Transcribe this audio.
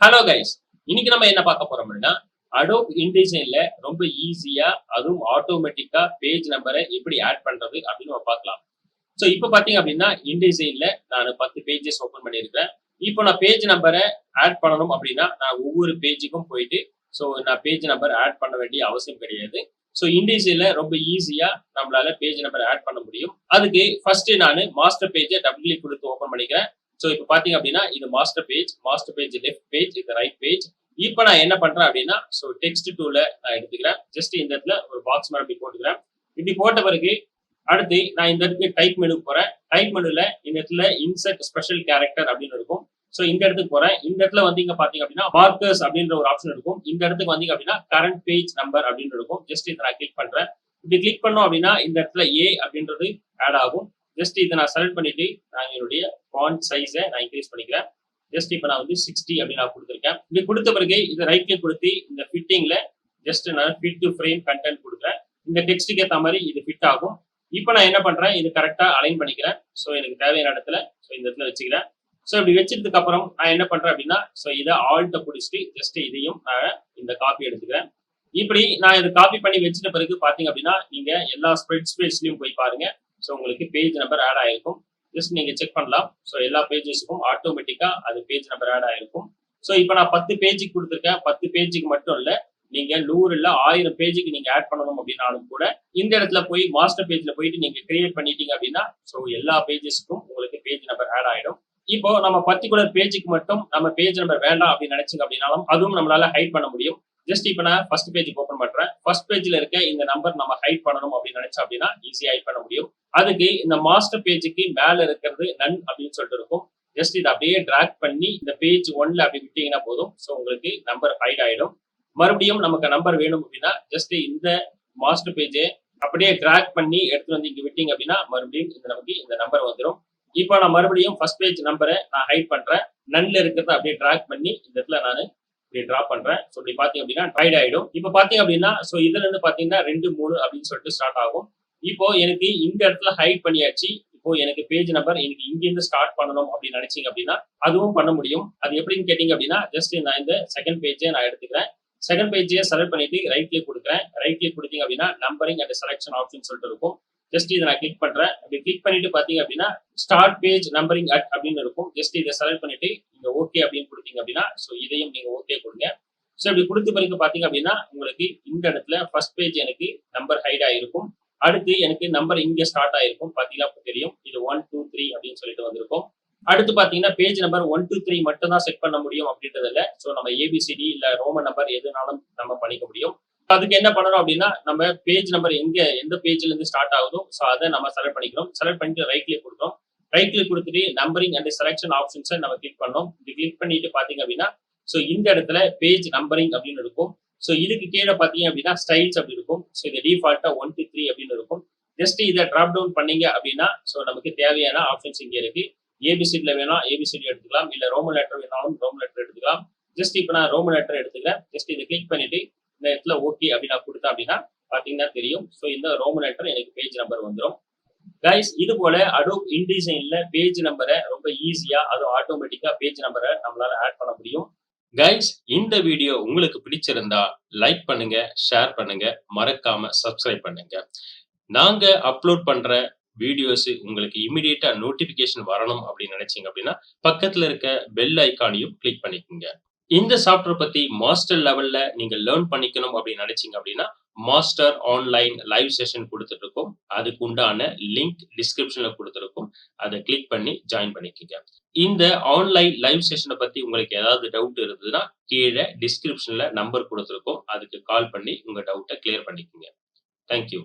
Hello guys, இன்னைக்கு நம்ம என்ன பார்க்க போறோம் அப்படின்னா Adobe InDesignல ரொம்ப ஈஸியா அதுவும் ஆட்டோமேட்டிக்கா பேஜ் நம்பரை எப்படி ஆட் பண்றது அப்படின்னு நம்ம பார்க்கலாம். ஸோ இப்போ பாத்தீங்க அப்படின்னா InDesignல நான் 10 பேஜஸ் ஓப்பன் பண்ணியிருக்கேன். இப்போ நான் பேஜ் நம்பரை ஆட் பண்ணணும் அப்படின்னா நான் ஒவ்வொரு பேஜுக்கும் போயிட்டு நான் பேஜ் நம்பர் ஆட் பண்ண வேண்டிய அவசியம் கிடையாது. ஸோ InDesignல ரொம்ப ஈஸியா நம்மளால பேஜ் நம்பர் ஆட் பண்ண முடியும். அதுக்கு ஃபர்ஸ்ட் நான் மாஸ்டர் பேஜை டபுள் கிளிக் கொடுத்து ஓப்பன் பண்ணிக்கிறேன். ஸோ இப்போ பாத்தீங்க அப்படின்னா இது மாஸ்டர் பேஜ் லெஃப்ட் பேஜ், இது ரைட் பேஜ். இப்போ நான் என்ன பண்றேன் அப்படின்னா டெக்ஸ்ட் டூல நான் எடுத்துக்கிறேன். ஜஸ்ட் இந்த இடத்துல ஒரு பாக்ஸ் மாதிரி போட்டுக்கிறேன். இப்படி போட்ட பிறகு அடுத்து நான் இந்த இடத்துக்கு டைப் மெனுக்கு போறேன். டைப் மெனுல இந்த இடத்துல இன்சர்ட் ஸ்பெஷல் கேரக்டர் அப்படின்னு இருக்கும். ஸோ இந்த இடத்துக்கு போறேன். இந்த இடத்துல வந்து பாத்தீங்க அப்படின்னா மார்க்கர்ஸ் அப்படின்ற ஒரு ஆப்ஷன் இருக்கும். இந்த இடத்துக்கு வந்தீங்க அப்படின்னா கரண்ட் பேஜ் நம்பர் அப்படின்னு இருக்கும். ஜஸ்ட் இதை நான் கிளிக் பண்றேன். இப்படி கிளிக் பண்ணோம் அப்படின்னா இந்த இடத்துல ஏ அப்படின்றது ஆட் ஆகும். ஜஸ்ட் இதை நான் செலக்ட் பண்ணிட்டு நான் என்னுடைய ஃபாண்ட் சைஸை நான் இன்க்ரீஸ் பண்ணிக்கிறேன். ஜஸ்ட் இப்போ நான் வந்து 60 அப்படின்னு நான் கொடுத்துருக்கேன். இப்படி கொடுத்த பிறகு இதை ரைட் கிளிக் கொடுத்து இந்த ஃபிட்டிங்ல ஜஸ்ட் நான் ஃபிட் டு ஃப்ரேம் கண்டென்ட் கொடுக்குறேன். இந்த டெக்ஸ்ட்டுக்கு ஏற்ற மாதிரி இது ஃபிட் ஆகும். இப்போ நான் என்ன பண்றேன், இது கரெக்டா அலைன் பண்ணிக்கிறேன். எனக்கு தேவையான இடத்துல இந்த இடத்துல வச்சுக்கிறேன். இப்படி வச்சதுக்கு அப்புறம் நான் என்ன பண்றேன் அப்படின்னா இதை ஆல்ட்ட பிடிச்சிட்டு ஜஸ்ட் இதையும் நான் இந்த காப்பி எடுத்துக்கிறேன். இப்படி நான் இதை காப்பி பண்ணி வச்சிட்ட பிறகு பாத்தீங்க அப்படின்னா நீங்க எல்லா ஸ்ப்ரெட் ஸ்பேஸ்லயும் போய் பாருங்க. உங்களுக்கு பேஜ் நம்பர் ஆட் ஆயிருக்கும். ஜஸ்ட் நீங்க செக் பண்ணலாம். எல்லா பேஜஸ்க்கும் ஆட்டோமேட்டிக்கா அது பேஜ் நம்பர் ஆட் ஆயிருக்கும். இப்போ நான் 10 பேஜுக்கு கொடுத்துருக்கேன். 10 பேஜுக்கு மட்டும் இல்ல, நீங்க 100 இல்ல 1000 பேஜுக்கு நீங்க ஆட் பண்ணணும் அப்படின்னாலும் கூட இந்த இடத்துல போய் மாஸ்டர் பேஜ்ல போயிட்டு நீங்க கிரியேட் பண்ணிட்டீங்க அப்படின்னா எல்லா பேஜஸ்க்கும் உங்களுக்கு பேஜ் நம்பர் ஆட் ஆயிடும். இப்போ நம்ம பர்டிகுலர் பேஜுக்கு மட்டும் நம்ம பேஜ் நம்பர் வேண்டாம் அப்படின்னு நினைச்சீங்க அப்படின்னாலும் அதுவும் நம்மளால ஹைட் பண்ண முடியும். ஜஸ்ட் இப்போ நான் ஃபர்ஸ்ட் பேஜுக்கு ஓப்பன் பண்றேன். ஃபர்ஸ்ட் பேஜ்ல இருக்க இந்த நம்பர் நம்ம ஹைட் பண்ணணும் அப்படின்னு நினைச்சோம் அப்படின்னா ஈஸியா ஹைட் பண்ண முடியும். அதுக்கு இந்த மாஸ்டர் பேஜுக்கு மேல இருக்கிறது நன் அப்படின்னு சொல்லிட்டு இருக்கும். ஜஸ்ட் இதை அப்படியே டிராக் பண்ணி இந்த பேஜ் 1ல அப்படி விட்டீங்கன்னா போதும். உங்களுக்கு நம்பர் ஹைட் ஆயிடும். மறுபடியும் நமக்கு நம்பர் வேணும் அப்படின்னா ஜஸ்ட் இந்த மாஸ்டர் பேஜை அப்படியே டிராக் பண்ணி எடுத்து வந்து இங்க விட்டீங்க அப்படின்னா மறுபடியும் நமக்கு இந்த நம்பர் வந்துடும். இப்போ நான் மறுபடியும் ஃபர்ஸ்ட் பேஜ் நம்பரை நான் ஹைட் பண்றேன். நன்ல இருக்கிறத அப்படியே டிராக் பண்ணி இந்த இடத்துல நான் இப்படி டிரா பண்றேன். இப்படி பாத்தீங்க அப்படின்னா டைட் ஆயிடும். இப்ப பாத்தீங்க அப்படின்னா இதுல இருந்து பாத்தீங்கன்னா 2, 3 அப்படின்னு சொல்லிட்டு ஸ்டார்ட் ஆகும். இப்போ எனக்கு இந்த இடத்துல ஹைட் பண்ணியாச்சு. இப்போ எனக்கு பேஜ் நம்பர் எனக்கு இங்க இருந்து ஸ்டார்ட் பண்ணணும் அப்படின்னு நினைச்சீங்க அப்படின்னா அதுவும் பண்ண முடியும். அது எப்படின்னு கேட்டீங்க அப்படின்னா ஜஸ்ட் நான் இந்த செகண்ட் பேஜை நான் எடுத்துக்கிறேன். செகண்ட் பேஜை செலக்ட் பண்ணிட்டு ரைட் கிளிக் கொடுக்குறேன். ரைட் கிளிக் கொடுத்தீங்க அப்படின்னா நம்பரிங் அண்ட் செலக்ஷன் ஆப்ஷன் சொல்லிட்டு இருக்கும். ஜஸ்ட் இதை நான் கிளிக் பண்றேன். அப்படி கிளிக் பண்ணிட்டு பாத்தீங்க அப்படின்னா ஸ்டார்ட் பேஜ் நம்பரிங் அட் அப்படின்னு இருக்கும். ஜஸ்ட் இதை செலக்ட் பண்ணிட்டு இங்க ஓகே அப்படின்னு கொடுத்தீங்க அப்படின்னா இதையும் நீங்க ஓகே கொடுங்க. இப்படி கொடுத்த பிறகு பாத்தீங்க அப்படின்னா உங்களுக்கு இந்த இடத்துல ஃபர்ஸ்ட் பேஜ் எனக்கு நம்பர் ஹைட் ஆயிருக்கும். அடுத்து எனக்கு நம்பர் இங்க ஸ்டார்ட் ஆயிருக்கும். பாத்தீங்கன்னா தெரியும் இது 1, 2, 3 அப்படின்னு சொல்லிட்டு வந்திருக்கும். அடுத்து பாத்தீங்கன்னா பேஜ் நம்பர் 1, 2, 3 மட்டும் தான் செட் பண்ண முடியும் அப்படின்றது இல்ல. நம்ம ஏபிசிடி இல்ல ரோமன் நம்பர் எதுனாலும் நம்ம பண்ணிக்க முடியும். அதுக்கு என்ன பண்ணணும் அப்படின்னா நம்ம பேஜ் நம்பர் எந்த பேஜ்ல இருந்து ஸ்டார்ட் ஆகுதோ அதை நம்ம செலக்ட் பண்ணிக்கிறோம். செலக்ட் பண்ணிட்டு ரைட் கிளிக் கொடுக்குறோம். ரைட் கிளிக் கொடுத்துட்டு நம்பரிங் அண்ட் செலக்ஷன் ஆப்ஷன்ஸை நம்ம கிளிக் பண்ணோம். இது கிளிக் பண்ணிட்டு பாத்தீங்க அப்படின்னா இந்த இடத்துல பேஜ் நம்பரிங் அப்படின்னு இருக்கும். இதுக்கு கீழே பாத்தீங்க அப்படின்னா ஸ்டைல்ஸ் அப்படி இருக்கும். இது டிஃபால்ட்டா 1 to 3 அப்படின்னு இருக்கும். ஜஸ்ட் இதை டிராப் டவுன் பண்ணீங்க அப்படின்னா நமக்கு தேவையான ஆப்ஷன்ஸ் இங்க இருக்கு. ஏபிசிடில வேணா ஏபிசிடி எடுத்துக்கலாம், இல்ல ரோமன் லெட்டர் வேணாலும் ரோமன் லெட்டர் எடுத்துக்கலாம். ஜஸ்ட் இப்போ நான் ரோமன் லெட்டர் எடுத்துக்கிறேன். ஜஸ்ட் இதை கிளிக் பண்ணிட்டு இந்த இடத்துல ஓகே அப்படி நான் கொடுத்தேன் அப்படின்னா பாத்தீங்கன்னா தெரியும். இந்த ரோமன் லெட்டர் எனக்கு பேஜ் நம்பர் வந்துடும். கைஸ், இது போல Adobe InDesignல பேஜ் நம்பரை ரொம்ப ஈஸியா அதுவும் ஆட்டோமேட்டிக்கா பேஜ் நம்பரை நம்மளால ஆட் பண்ண முடியும். கைஸ், இந்த வீடியோ உங்களுக்கு பிடிச்சிருந்தா லைக் பண்ணுங்க, ஷேர் பண்ணுங்க, மறக்காம சப்ஸ்கிரைப் பண்ணுங்க. நாங்க அப்லோட் பண்ற வீடியோஸ் உங்களுக்கு இமிடியேட்டா நோட்டிபிகேஷன் வரணும் அப்படின்னு நினைச்சீங்க அப்படின்னா பக்கத்துல இருக்க பெல் ஐக்கானையும் கிளிக் பண்ணிக்கோங்க. இந்த சாஃப்ட்வேர் பத்தி மாஸ்டர் லெவல்ல நீங்க லேர்ன் பண்ணிக்கணும் அப்படின்னு நினைச்சீங்க அப்படின்னா மாஸ்டர் ஆன்லைன் லைவ் செஷன் கொடுத்துட்டு இருக்கோம். அதுக்கு உண்டான லிங்க் டிஸ்கிரிப்ஷன்ல கொடுத்துருக்கோம். அதை கிளிக் பண்ணி ஜாயின் பண்ணிக்கோங்க. இந்த ஆன்லைன் லைவ் செஷனை பத்தி உங்களுக்கு ஏதாவது டவுட் இருந்ததுன்னா கீழே டிஸ்கிரிப்ஷன்ல நம்பர் கொடுத்துருக்கோம். அதுக்கு கால் பண்ணி உங்க டவுட்டை கிளியர் பண்ணிக்கோங்க. தேங்க்யூ.